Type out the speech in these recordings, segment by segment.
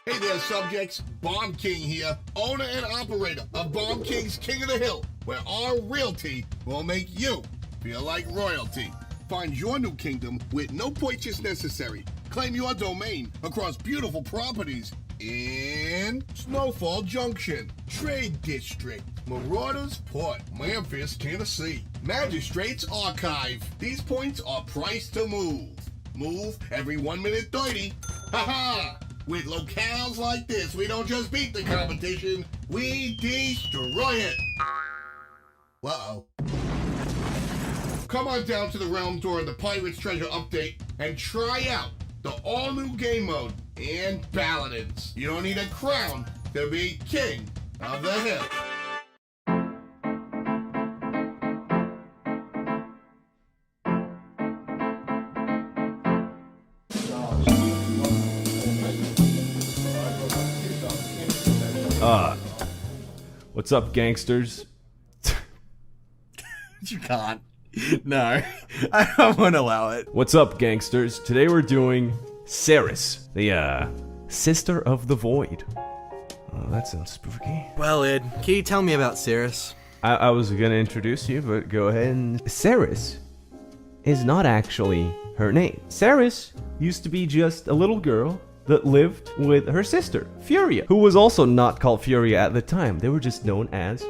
Hey there, subjects. Bomb King here, owner and operator of Bomb King's King of the Hill, where our realty will make you feel like royalty. Find your new kingdom with no purchase necessary. Claim your domain across beautiful properties in Snowfall Junction, Trade District, Marauders Port, Memphis, Tennessee, Magistrates Archive. These points are priced to move. Move every 1 minute 30. Ha-ha! With locales like this, we don't just beat the competition, we destroy it. Uh-oh. Come on down to the realm during the Pirate's Treasure update and try out the all-new game mode and Paladins. You don't need a crown to be King of the Hill. What's up, gangsters? You can't. No, I won't allow it. What's up, gangsters? Today we're doing Ceres, the sister of the void. Oh, that sounds spooky. Well, Ed, can you tell me about Ceres? I was gonna introduce you, but go ahead. And Ceres is not actually her name. Ceres used to be just a little girl that lived with her sister, Furia, who was also not called Furia at the time. They were just known as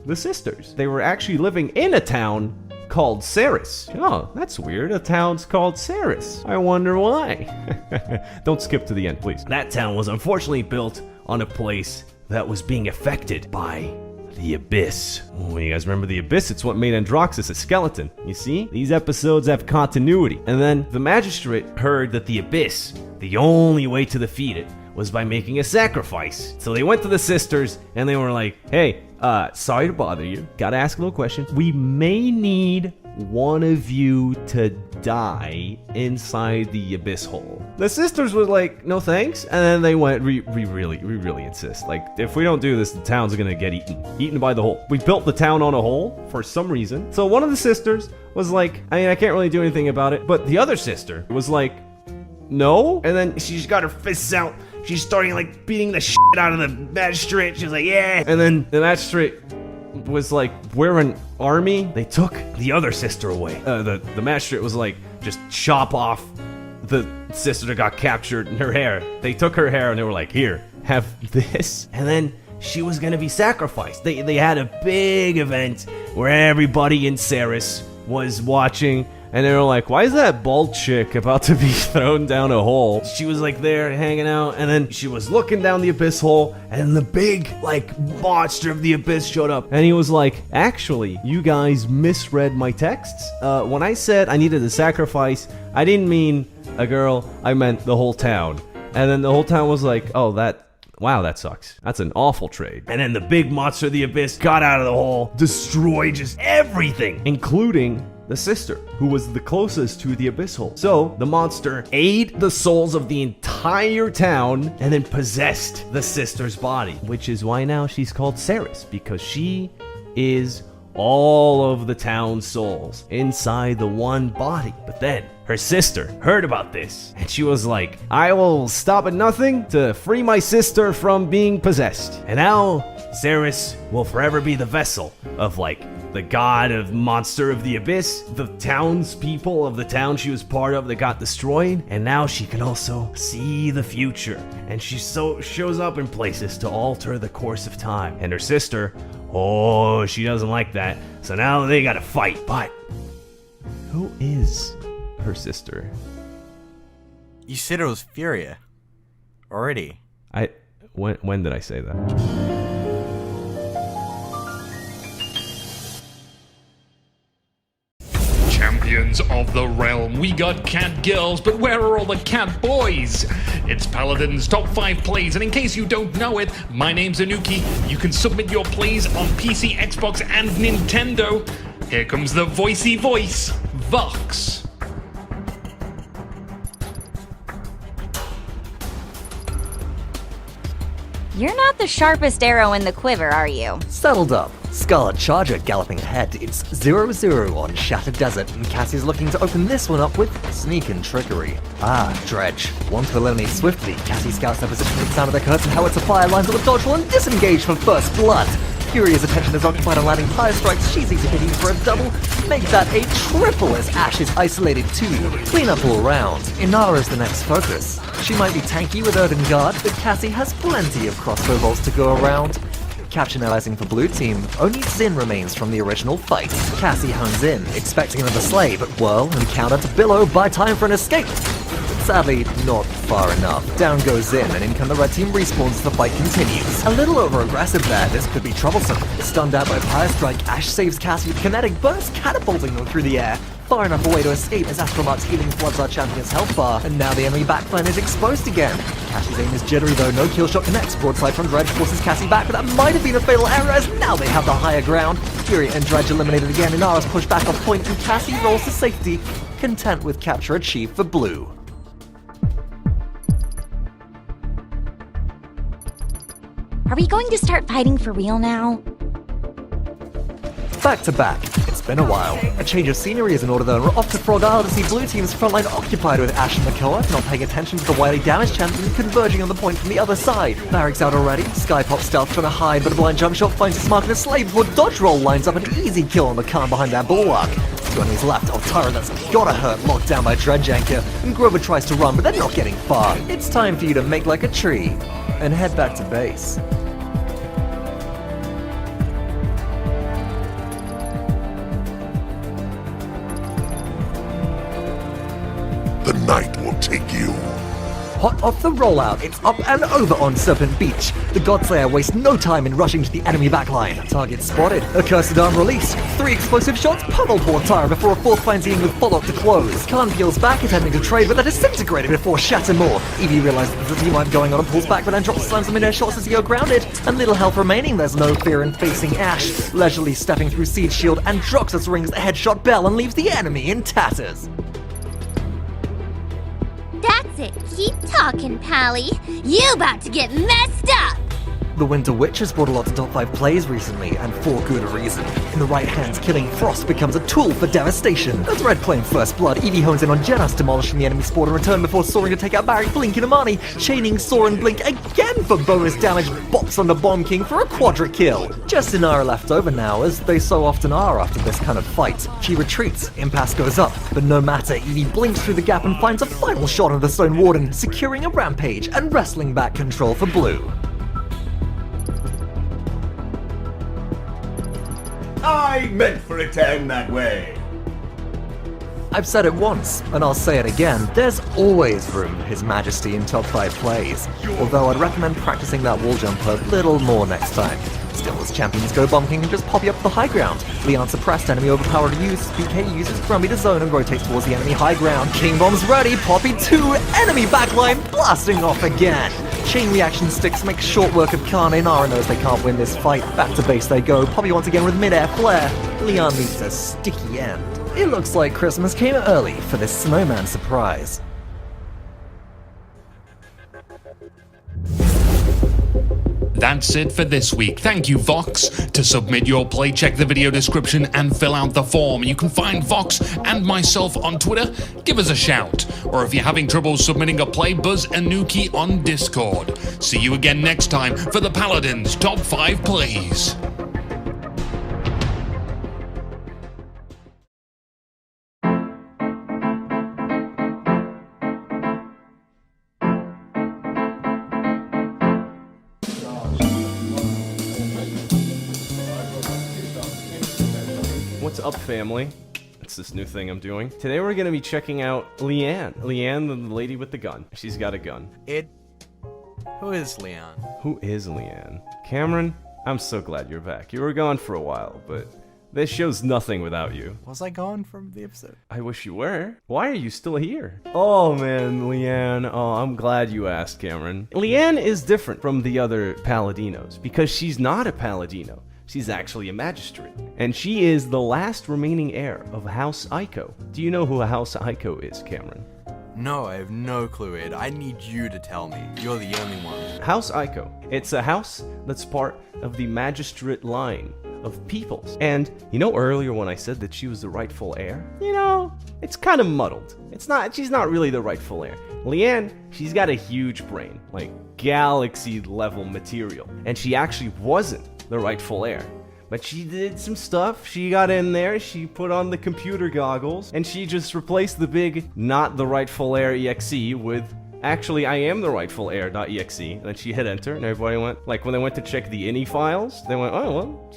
the sisters. They were actually living in a town called Ceres. Oh, that's weird. A town's called Ceres. I wonder why. Don't skip to the end, please. That town was unfortunately built on a place that was being affected by the Abyss. Oh, you guys remember the Abyss? It's what made Androxus a skeleton. You see? These episodes have continuity. And then the magistrate heard that the Abyss, the only way to defeat it, was by making a sacrifice. So they went to the sisters and they were like, hey, sorry to bother you. Gotta ask a little question. We may need one of you to die inside the abyss hole. The sisters were like, no thanks. And then they went, we really insist. Like, if we don't do this, the town's gonna get eaten by the hole. We built the town on a hole for some reason. So one of the sisters was like, I mean, I can't really do anything about it. But the other sister was like, no. And then she's got her fists out. She's starting like beating the shit out of the magistrate. She's like, yeah. And then the magistrate was like, we're an army. They took the other sister away. The magistrate was like, just chop off the sister that got captured in her hair. They took her hair and they were like, here, have this. And then she was gonna be sacrificed. They had a big event where everybody in Ceres was watching. And they were like, why is that bald chick about to be thrown down a hole? She was like there hanging out, and then she was looking down the abyss hole, and the big, like, monster of the abyss showed up. And he was like, actually, you guys misread my texts. When I said I needed a sacrifice, I didn't mean a girl, I meant the whole town. And then the whole town was like, oh, wow, that sucks. That's an awful trade. And then the big monster of the abyss got out of the hole, destroyed just everything, including the sister, who was the closest to the abyss hole. So the monster ate the souls of the entire town and then possessed the sister's body, which is why now she's called Ceres, because she is all of the town's souls inside the one body. But then her sister heard about this and she was like, I will stop at nothing to free my sister from being possessed. And now Ceres will forever be the vessel of like the god of monster of the abyss, the townspeople of the town she was part of that got destroyed, and now she can also see the future. And she shows up in places to alter the course of time. And her sister, oh, she doesn't like that. So now they gotta fight. But who is her sister? You said it was Furia. Already. When did I say that? Champions of the realm, we got cat girls, but where are all the cat boys? It's Paladin's top 5 plays, and in case you don't know it, my name's Anuki. You can submit your plays on PC, Xbox, and Nintendo. Here comes the voicey voice, Vox. You're not the sharpest arrow in the quiver, are you? Settled up. Scarlet Charger galloping ahead. It's 0-0 on Shattered Desert, and Cassie's looking to open this one up with sneak and trickery. Dredge. Want to eliminate swiftly. Cassie scouts their position with the sound of their curtain howitzer fire, lines up a dodge roll and disengage for first blood. Furia's attention is occupied on landing fire strikes. She's executing for a double. Make that a triple as Ash is isolated too. Clean up all round. Inara's the next focus. She might be tanky with Earthen Guard, but Cassie has plenty of crossbow bolts to go around. Captionalizing for blue team, only Zin remains from the original fight. Cassie hones in, expecting another slay, but whirl and counter to Billow by time for an escape. Sadly, not far enough. Down goes Zin, and in come the red team respawns as the fight continues. A little over-aggressive there, this could be troublesome. Stunned out by Fire Strike, Ash saves Cassie with Kinetic Burst, catapulting them through the air. Far enough away to escape as Astromark's healing floods our champion's health bar, and now the enemy backline is exposed again. Cassie's aim is jittery though, no kill shot connects. Broadside from Dredge forces Cassie back, but that might have been a fatal error as now they have the higher ground. Fury and Dredge eliminated again, Inara's pushed back off point, and Cassie rolls to safety, content with capture achieved for blue. Are we going to start fighting for real now? Back to back. It's been a while. A change of scenery is in order though, and we're off to Frog Isle to see blue team's frontline occupied with Ash and Makoa, not paying attention to the widely damaged champion converging on the point from the other side. Barracks out already, Skypop stealth trying to hide, but a blind jump shot finds his mark in a slay before dodge roll lines up an easy kill on the Khan behind that bulwark. Two enemies left, Altara that's gotta hurt, locked down by Dredge Anchor, and Grover tries to run, but they're not getting far. It's time for you to make like a tree, and head back to base. The night will take you. Hot off the rollout, it's up and over on Serpent Beach. The Godslayer wastes no time in rushing to the enemy backline. Target spotted, accursed arm released. 3 explosive shots pummel poor Tyra before a fourth finds Ian with follow-up to close. Khan peels back, attempting to trade, but they're disintegrated before Shatter more. Evie realizes there's a team fight going on and pulls back, but then drops slams some in-air shots as he go grounded. And little health remaining, there's no fear in facing Ash. Leisurely stepping through Siege Shield, and Droxus rings the headshot bell and leaves the enemy in tatters. That's it. Keep talking, Pally. You about to get messed up. The Winter Witch has brought a lot to top 5 plays recently, and for good reason. In the right hands, killing Frost becomes a tool for devastation. As Red claim first blood, Eevee hones in on Genos, demolishing the enemy spawn in return before soaring to take out Barrick, Blink, and Amani, chaining Soar and Blink again for bonus damage, bops on the Bomb King for a quadra kill. Just Inara left over now, as they so often are after this kind of fight. She retreats, impasse goes up, but no matter, Eevee blinks through the gap and finds a final shot of the Stone Warden, securing a rampage and wrestling back control for blue. I meant for it to end that way. I've said it once, and I'll say it again, there's always room for His Majesty in top 5 plays, although I'd recommend practicing that wall jump a little more next time. Still, as champions go, Bomb King can just pop you up the high ground. Leon suppressed, enemy overpowered use, BK uses Grumpy to zone and rotates towards the enemy high ground. King Bomb's ready, Poppy 2, enemy backline blasting off again. Chain reaction sticks make short work of Khan. Inara knows they can't win this fight. Back to base they go, Poppy once again with mid-air flare. Leon meets a sticky end. It looks like Christmas came early for this snowman surprise. That's it for this week. Thank you, Vox. To submit your play, check the video description and fill out the form. You can find Vox and myself on Twitter. Give us a shout. Or if you're having trouble submitting a play, buzz Anuki on Discord. See you again next time for the Paladins Top 5 Plays. What's up, family? It's this new thing I'm doing. Today we're gonna be checking out Leanne. Leanne, the lady with the gun. She's got a gun. Who is Leon? Who is Leanne? Cameron, I'm so glad you're back. You were gone for a while, but this show's nothing without you. Was I gone from the episode? I wish you were. Why are you still here? Oh man, Leanne. Oh, I'm glad you asked, Cameron. Leanne is different from the other Paladinos because she's not a Paladino. She's actually a magistrate. And she is the last remaining heir of House Ico. Do you know who House Ico is, Cameron? No, I have no clue, Ed. I need you to tell me. You're the only one. House Aiko. It's a house that's part of the magistrate line of peoples. And you know earlier when I said that she was the rightful heir? You know, it's kind of muddled. She's not really the rightful heir. Leanne, she's got a huge brain, like galaxy level material. And she actually wasn't the rightful heir. But she did some stuff. She got in there, she put on the computer goggles, and she just replaced the big not the rightful heir exe with actually I am the rightful heir.exe. And then she hit enter, and everybody went, like when they went to check the INI files, they went, oh, well,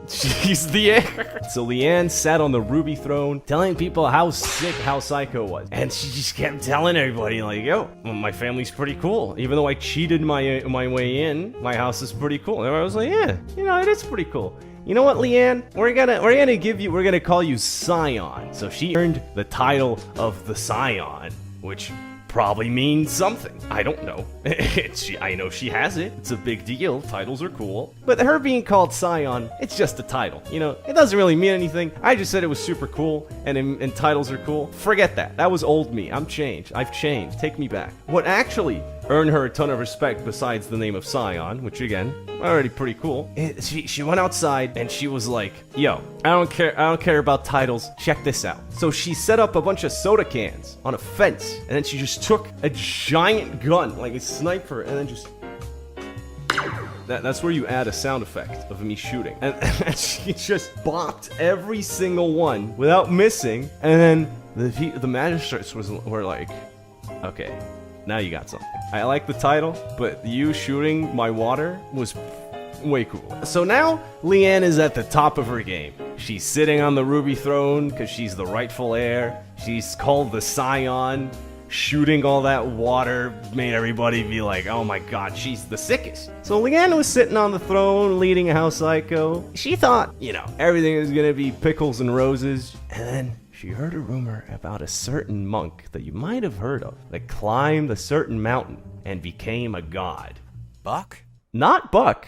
she's the heir. So Leanne sat on the ruby throne telling people how sick House Psycho was. And she just kept telling everybody, like, yo, well, my family's pretty cool. Even though I cheated my way in, my house is pretty cool. And I was like, yeah, you know, it is pretty cool. You know what, Leanne? We're gonna call you Scion. So she earned the title of the Scion, which probably means something. I don't know. I know she has it. It's a big deal. Titles are cool. But her being called Scion, it's just a title. You know, it doesn't really mean anything. I just said it was super cool, and titles are cool. Forget that. That was old me. I'm changed. I've changed. Take me back. What actually earned her a ton of respect besides the name of Scion, which again, already pretty cool. She went outside and she was like, yo, I don't care about titles. Check this out. So she set up a bunch of soda cans on a fence, and then she just took a giant gun, like a sniper, and then just... That's where you add a sound effect of me shooting. And she just bopped every single one without missing, and then the magistrates were like, okay, now you got something. I like the title, but you shooting my water was way cool. So now Leanne is at the top of her game. She's sitting on the ruby throne because she's the rightful heir. She's called the Scion. Shooting all that water made everybody be like, oh my god, she's the sickest. So Leanne was sitting on the throne leading House Psycho. She thought, you know, everything was gonna be pickles and roses. And then she heard a rumor about a certain monk that you might have heard of that climbed a certain mountain and became a god. Buck? Not Buck.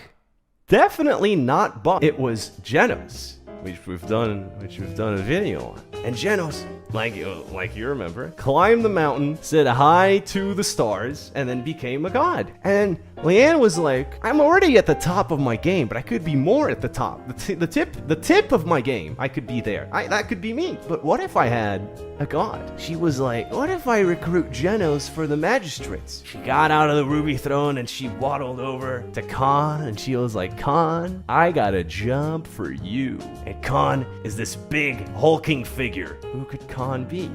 Definitely not Buck. It was Genos, which we've done a video on. And Genos, like you remember, climbed the mountain, said hi to the stars, and then became a god. And Leanne was like, I'm already at the top of my game, but I could be more at the top. The tip of my game, I could be there. That could be me. But what if I had a god? She was like, what if I recruit Genos for the magistrates? She got out of the ruby throne and she waddled over to Khan, and she was like, Khan, I got a job for you. And Khan is this big hulking figure. Who could Khan be?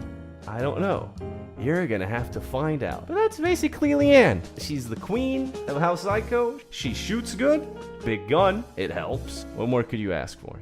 I don't know. You're gonna have to find out. But that's basically Leanne. She's the queen of House Psycho. She shoots good. Big gun. It helps. What more could you ask for?